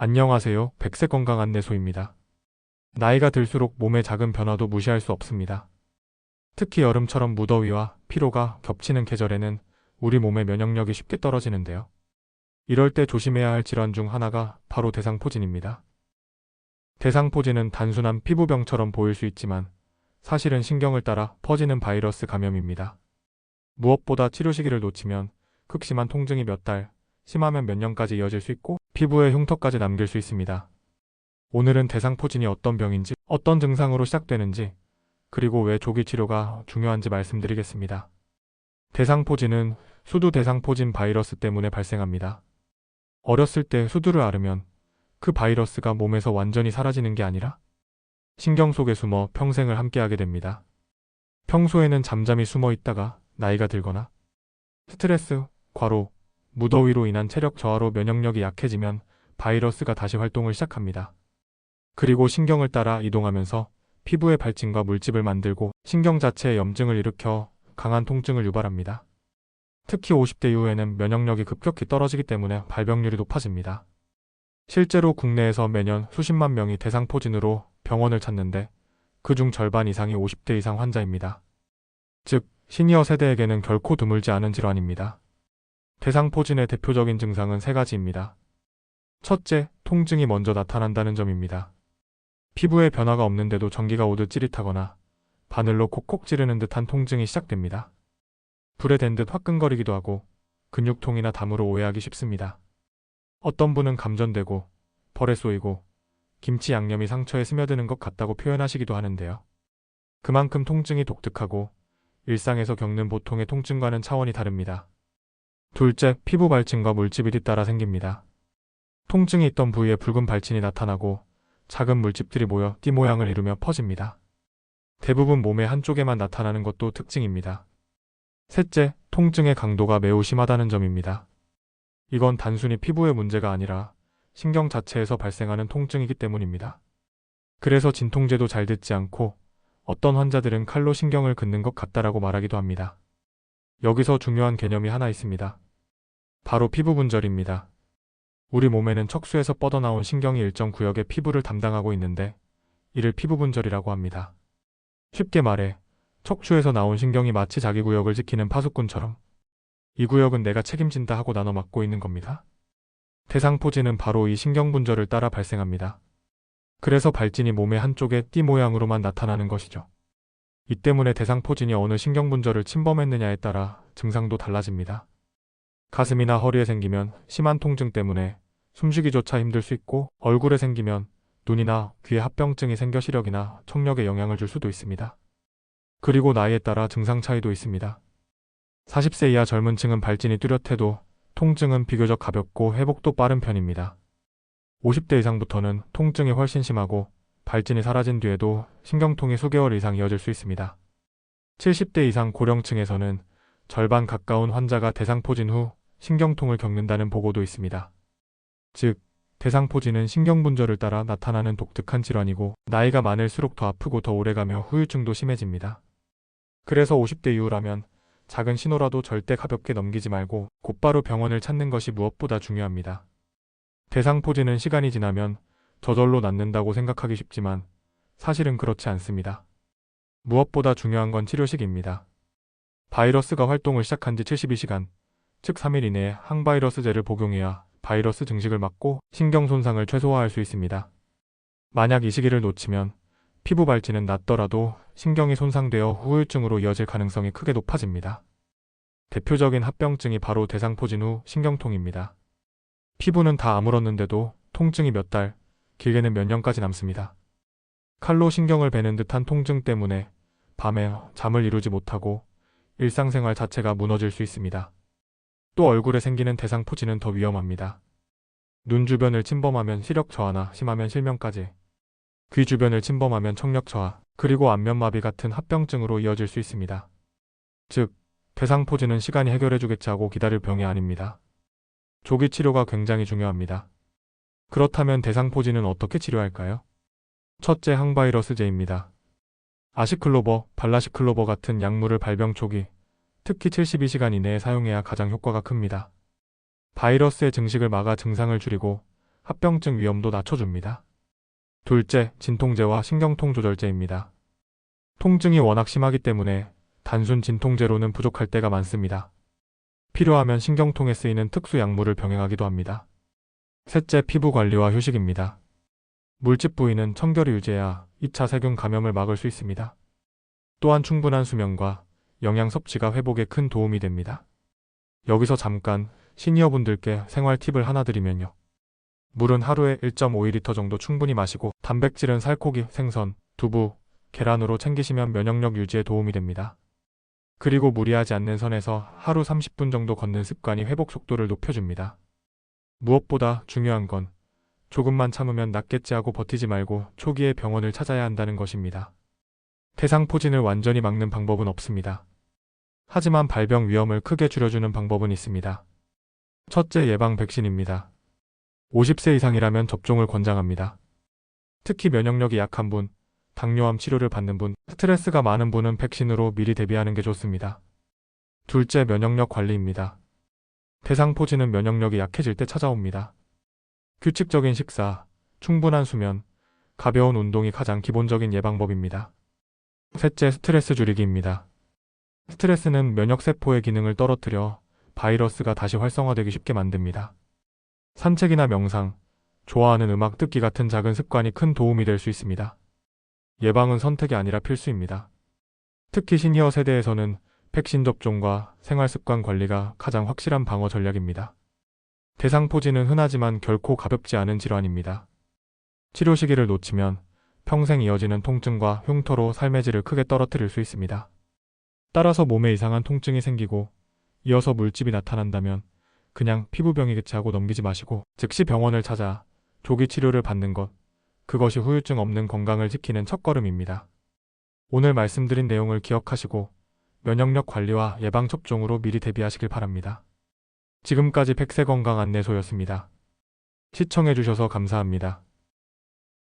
안녕하세요. 백색 건강 안내소입니다. 나이가 들수록 몸의 작은 변화도 무시할 수 없습니다. 특히 여름처럼 무더위와 피로가 겹치는 계절에는 우리 몸의 면역력이 쉽게 떨어지는데요. 이럴 때 조심해야 할 질환 중 하나가 바로 대상포진입니다. 대상포진은 단순한 피부병처럼 보일 수 있지만 사실은 신경을 따라 퍼지는 바이러스 감염입니다. 무엇보다 치료 시기를 놓치면 극심한 통증이 몇 달, 심하면 몇 년까지 이어질 수 있고 피부에 흉터까지 남길 수 있습니다. 오늘은 대상포진이 어떤 병인지, 어떤 증상으로 시작되는지, 그리고 왜 조기 치료가 중요한지 말씀드리겠습니다. 대상포진은 수두 대상포진 바이러스 때문에 발생합니다. 어렸을 때 수두를 앓으면 그 바이러스가 몸에서 완전히 사라지는 게 아니라 신경 속에 숨어 평생을 함께하게 됩니다. 평소에는 잠잠히 숨어 있다가 나이가 들거나 스트레스, 과로, 무더위로 인한 체력 저하로 면역력이 약해지면 바이러스가 다시 활동을 시작합니다. 그리고 신경을 따라 이동하면서 피부에 발진과 물집을 만들고 신경 자체에 염증을 일으켜 강한 통증을 유발합니다. 특히 50대 이후에는 면역력이 급격히 떨어지기 때문에 발병률이 높아집니다. 실제로 국내에서 매년 수십만 명이 대상포진으로 병원을 찾는데 그중 절반 이상이 50대 이상 환자입니다. 즉, 시니어 세대에게는 결코 드물지 않은 질환입니다. 대상포진의 대표적인 증상은 세 가지입니다. 첫째, 통증이 먼저 나타난다는 점입니다. 피부에 변화가 없는데도 전기가 오듯 찌릿하거나 바늘로 콕콕 찌르는 듯한 통증이 시작됩니다. 불에 댄 듯 화끈거리기도 하고 근육통이나 담으로 오해하기 쉽습니다. 어떤 분은 감전되고 벌에 쏘이고 김치 양념이 상처에 스며드는 것 같다고 표현하시기도 하는데요. 그만큼 통증이 독특하고 일상에서 겪는 보통의 통증과는 차원이 다릅니다. 둘째, 피부 발진과 물집이 뒤따라 생깁니다. 통증이 있던 부위에 붉은 발진이 나타나고 작은 물집들이 모여 띠 모양을 이루며 퍼집니다. 대부분 몸의 한쪽에만 나타나는 것도 특징입니다. 셋째, 통증의 강도가 매우 심하다는 점입니다. 이건 단순히 피부의 문제가 아니라 신경 자체에서 발생하는 통증이기 때문입니다. 그래서 진통제도 잘 듣지 않고 어떤 환자들은 칼로 신경을 긋는 것 같다라고 말하기도 합니다. 여기서 중요한 개념이 하나 있습니다. 바로 피부 분절입니다. 우리 몸에는 척수에서 뻗어나온 신경이 일정 구역의 피부를 담당하고 있는데 이를 피부 분절이라고 합니다. 쉽게 말해 척추에서 나온 신경이 마치 자기 구역을 지키는 파수꾼처럼 이 구역은 내가 책임진다 하고 나눠 맡고 있는 겁니다. 대상포진은 바로 이 신경 분절을 따라 발생합니다. 그래서 발진이 몸의 한쪽에 띠 모양으로만 나타나는 것이죠. 이 때문에 대상포진이 어느 신경분절을 침범했느냐에 따라 증상도 달라집니다. 가슴이나 허리에 생기면 심한 통증 때문에 숨쉬기조차 힘들 수 있고 얼굴에 생기면 눈이나 귀에 합병증이 생겨 시력이나 청력에 영향을 줄 수도 있습니다. 그리고 나이에 따라 증상 차이도 있습니다. 40세 이하 젊은 층은 발진이 뚜렷해도 통증은 비교적 가볍고 회복도 빠른 편입니다. 50대 이상부터는 통증이 훨씬 심하고 발진이 사라진 뒤에도 신경통이 수개월 이상 이어질 수 있습니다. 70대 이상 고령층에서는 절반 가까운 환자가 대상포진 후 신경통을 겪는다는 보고도 있습니다. 즉, 대상포진은 신경분절을 따라 나타나는 독특한 질환이고 나이가 많을수록 더 아프고 더 오래가며 후유증도 심해집니다. 그래서 50대 이후라면 작은 신호라도 절대 가볍게 넘기지 말고 곧바로 병원을 찾는 것이 무엇보다 중요합니다. 대상포진은 시간이 지나면 저절로 낫는다고 생각하기 쉽지만 사실은 그렇지 않습니다. 무엇보다 중요한 건 치료식입니다. 바이러스가 활동을 시작한 지 72시간, 즉 3일 이내에 항바이러스제를 복용해야 바이러스 증식을 막고 신경 손상을 최소화할 수 있습니다. 만약 이 시기를 놓치면 피부 발진은 낫더라도 신경이 손상되어 후유증으로 이어질 가능성이 크게 높아집니다. 대표적인 합병증이 바로 대상포진 후 신경통입니다. 피부는 다 아물었는데도 통증이 몇 달, 길게는 몇 년까지 남습니다. 칼로 신경을 베는 듯한 통증 때문에 밤에 잠을 이루지 못하고 일상생활 자체가 무너질 수 있습니다. 또 얼굴에 생기는 대상포진은 더 위험합니다. 눈 주변을 침범하면 시력 저하나 심하면 실명까지, 귀 주변을 침범하면 청력 저하, 그리고 안면마비 같은 합병증으로 이어질 수 있습니다. 즉, 대상포진은 시간이 해결해주겠지 하고 기다릴 병이 아닙니다. 조기 치료가 굉장히 중요합니다. 그렇다면 대상포진은 어떻게 치료할까요? 첫째, 항바이러스제입니다. 아시클로버, 발라시클로버 같은 약물을 발병 초기, 특히 72시간 이내에 사용해야 가장 효과가 큽니다. 바이러스의 증식을 막아 증상을 줄이고 합병증 위험도 낮춰줍니다. 둘째, 진통제와 신경통 조절제입니다. 통증이 워낙 심하기 때문에 단순 진통제로는 부족할 때가 많습니다. 필요하면 신경통에 쓰이는 특수 약물을 병행하기도 합니다. 셋째, 피부 관리와 휴식입니다. 물집 부위는 청결이 유지해야 2차 세균 감염을 막을 수 있습니다. 또한 충분한 수면과 영양 섭취가 회복에 큰 도움이 됩니다. 여기서 잠깐 시니어분들께 생활 팁을 하나 드리면요. 물은 하루에 1.5리터 정도 충분히 마시고 단백질은 살코기, 생선, 두부, 계란으로 챙기시면 면역력 유지에 도움이 됩니다. 그리고 무리하지 않는 선에서 하루 30분 정도 걷는 습관이 회복 속도를 높여줍니다. 무엇보다 중요한 건 조금만 참으면 낫겠지 하고 버티지 말고 초기에 병원을 찾아야 한다는 것입니다. 대상포진을 완전히 막는 방법은 없습니다. 하지만 발병 위험을 크게 줄여주는 방법은 있습니다. 첫째, 예방 백신입니다. 50세 이상이라면 접종을 권장합니다. 특히 면역력이 약한 분, 당뇨암 치료를 받는 분, 스트레스가 많은 분은 백신으로 미리 대비하는 게 좋습니다. 둘째, 면역력 관리입니다. 대상포진은 면역력이 약해질 때 찾아옵니다. 규칙적인 식사, 충분한 수면, 가벼운 운동이 가장 기본적인 예방법입니다. 셋째, 스트레스 줄이기입니다. 스트레스는 면역세포의 기능을 떨어뜨려 바이러스가 다시 활성화되기 쉽게 만듭니다. 산책이나 명상, 좋아하는 음악 듣기 같은 작은 습관이 큰 도움이 될 수 있습니다. 예방은 선택이 아니라 필수입니다. 특히 시니어 세대에서는 백신 접종과 생활습관 관리가 가장 확실한 방어 전략입니다. 대상포진은 흔하지만 결코 가볍지 않은 질환입니다. 치료 시기를 놓치면 평생 이어지는 통증과 흉터로 삶의 질을 크게 떨어뜨릴 수 있습니다. 따라서 몸에 이상한 통증이 생기고 이어서 물집이 나타난다면 그냥 피부병이겠지 하고 넘기지 마시고 즉시 병원을 찾아 조기 치료를 받는 것, 그것이 후유증 없는 건강을 지키는 첫걸음입니다. 오늘 말씀드린 내용을 기억하시고 면역력 관리와 예방접종으로 미리 대비하시길 바랍니다. 지금까지 백세건강 안내소였습니다. 시청해주셔서 감사합니다.